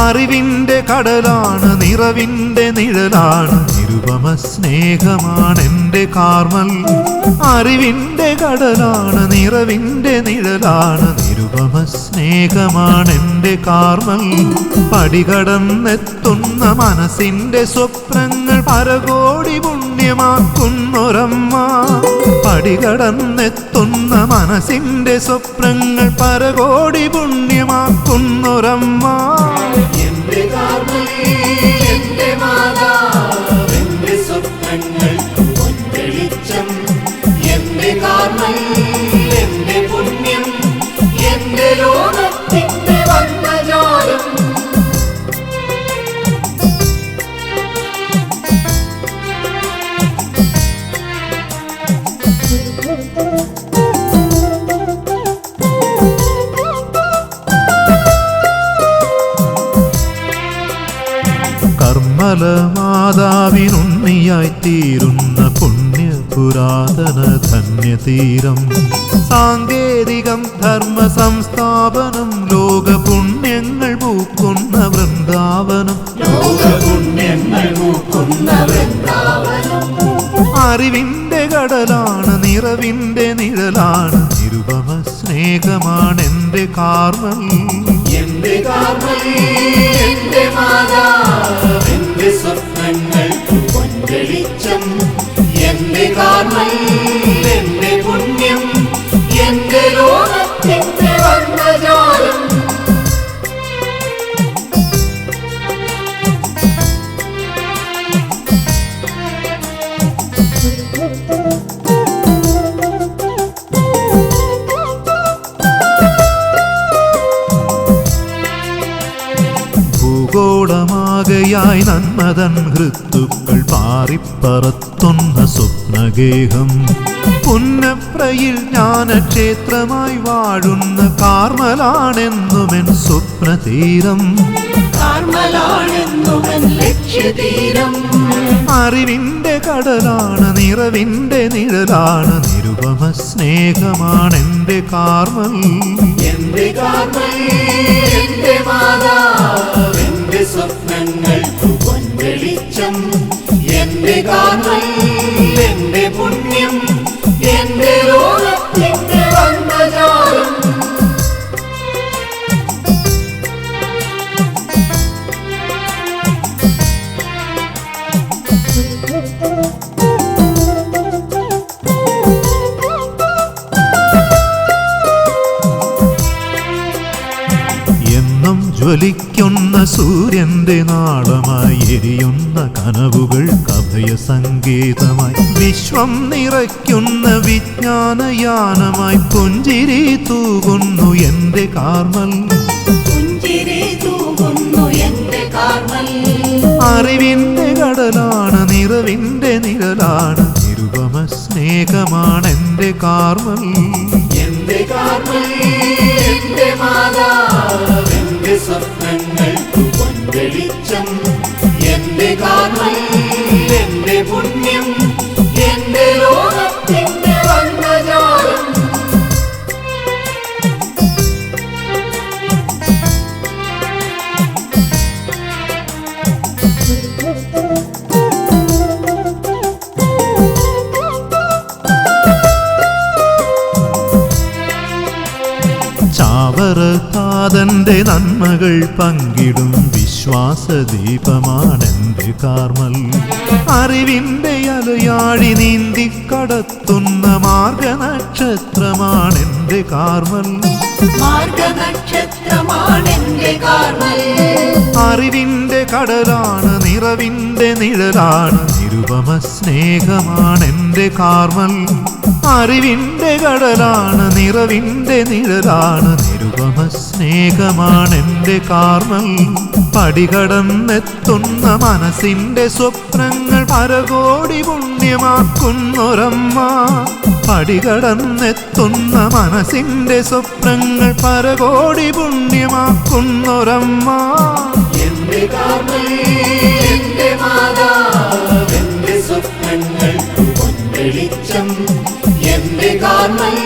അറിവിന്റെ കടലാണ് നിറവിന്റെ നിഴലാണ് നിരുപമ സ്നേഹമാണെന്റെ കാർമൽ. അറിവിന്റെ കടലാണ് നിറവിന്റെ നിഴലാണ് നിരുപമ സ്നേഹമാണെന്റെ കാർമൽ. പടികടന്നെത്തുന്ന മനസ്സിന്റെ സ്വപ്നങ്ങൾ പരകോടി പുണ്യമാക്കുന്നൊരമ്മ. പടികടന്നെത്തുന്ന മനസ്സിന്റെ സ്വപ്നങ്ങൾ പരകോടി പുണ്യമാക്കുന്നൊരമ്മ. എന്റെ കാർമൽ, എന്റെ മാതാവ്, എന്റെ സ്വപ്നങ്ങൾക്ക് പൊൻവെളിച്ചം. എന്റെ കാർമൽ, എന്റെ പുണ്യം, എന്റെ ലോകത്തിന്റെ വർണ്ണജാലം. കർമ്മല മാതാവിനുണ്ണിയായി തീരുന്ന പുണ്യ പുരാതന ധന്യതീരം. സാങ്കേതികം ധർമ്മ സംസ്ഥാപനം ലോക പുണ്യങ്ങൾ പൂക്കുന്ന വൃന്ദാവനം. അറിവിന്റെ കടലാണ് നിറവിന്റെ നിഴലാണ് നിരുപമ സ്നേഹമാണെന്റെ കാർമൽ. എന്റെ കാർമൽ, എന്റെ മാതാവ്, എന്റെ സ്വപ്നങ്ങൾക്ക് പൊൻവെളിച്ചം. എന്റെ കാർമൽ, എന്റെ പുണ്യം, എന്റെ ലോകത്തിന്റെ വർണ്ണജാലം. ഭൂഗോളമാകയായി നന്മതൻ ഹൃത്തുക്കൾ പാറിപ്പറത്തുന്ന സ്വപ്നഗേഹം. പുന്നപ്രയിൽ ജ്ഞാനക്ഷേത്രമായി വാഴുന്ന കാർമലാണെന്നുമെൻ സ്വപ്നതീരം. കാർമലാണെന്നുമെൻ ലക്ഷ്യതീരം. അറിവിന്റെ കടലാണ് നിറവിന്റെ നിഴലാണ് നിരുപമ സ്നേഹമാണെന്റെ കാർമൽ. എന്റെ കാർമൽ, എന്റെ മാതാവ്, എന്റെ സ്വപ്നങ്ങൾക്ക് പൊൻവെളിച്ചം. എന്റെ കാർമൽ, എന്റെ പുണ്യം, എന്റെ ലോകത്തിന്റെ വർണ്ണജാലം. എന്നും ജ്വലിക്കുന്ന സൂര്യന്റെ നാളമായി എരിയുന്ന കനവുകൾക്ക് അഭയസങ്കേതമായി വിശ്വം നിറയ്ക്കുന്ന വിജ്ഞാനയാനമായി പുഞ്ചിരി തൂകുന്നു എന്റെ കാർമൽ. പുഞ്ചിരി തൂകുന്നു എന്റെ കാർമൽ. അറിവിന്റെ കടലാണ് നിറവിന്റെ നിഴലാണ് നിരുപമ സ്നേഹമാണെന്റെ കാർമൽ. എന്റെ കാർമൽ, എന്റെ മാതാവ്, എന്റെ സ്വപ്നങ്ങൾക്ക് പൊൻവെളിച്ചം. എന്റെ കാർമൽ, എന്റെ പുണ്യം, എന്റെ ലോകത്തിന്റെ വർണ്ണജാലം. ചാവറത്താതന്റെ നന്മകൾ പങ്കിടും വിശ്വാസദീപമാണെന്റെ കാർമൽ. അറിവിന്റെ അലയാഴി നീന്തിക്കടത്തുന്ന മാർഗനക്ഷത്രമാണെന്റെ കാർമൽ. മാർഗനക്ഷത്രമാണെന്റെ കാർമൽ. അറിവിന്റെ കടലാണ് നിറവിന്റെ നിഴലാണ് നിരുപമ സ്നേഹമാണെന്റെ കാർമൽ. അറിവിന്റെ കടലാണ് നിറവിന്റെ നിഴലാണ് നിരുപമ സ്നേഹമാണെന്റെ കാർമൽ. പടികടന്നെത്തുന്ന മനസ്സിന്റെ സ്വപ്നങ്ങൾ പരകോടി പുണ്യമാക്കുന്നൊരമ്മ. പടികടന്നെത്തുന്ന മനസ്സിന്റെ സ്വപ്നങ്ങൾ പരകോടി പുണ്യമാക്കുന്നൊരമ്മ. എന്റെ കാർമൽ, എന്റെ മാതാവ്, എന്റെ സ്വപ്നങ്ങൾക്ക് പൊൻവെളിച്ചം. എന്റെ കാർമൽ,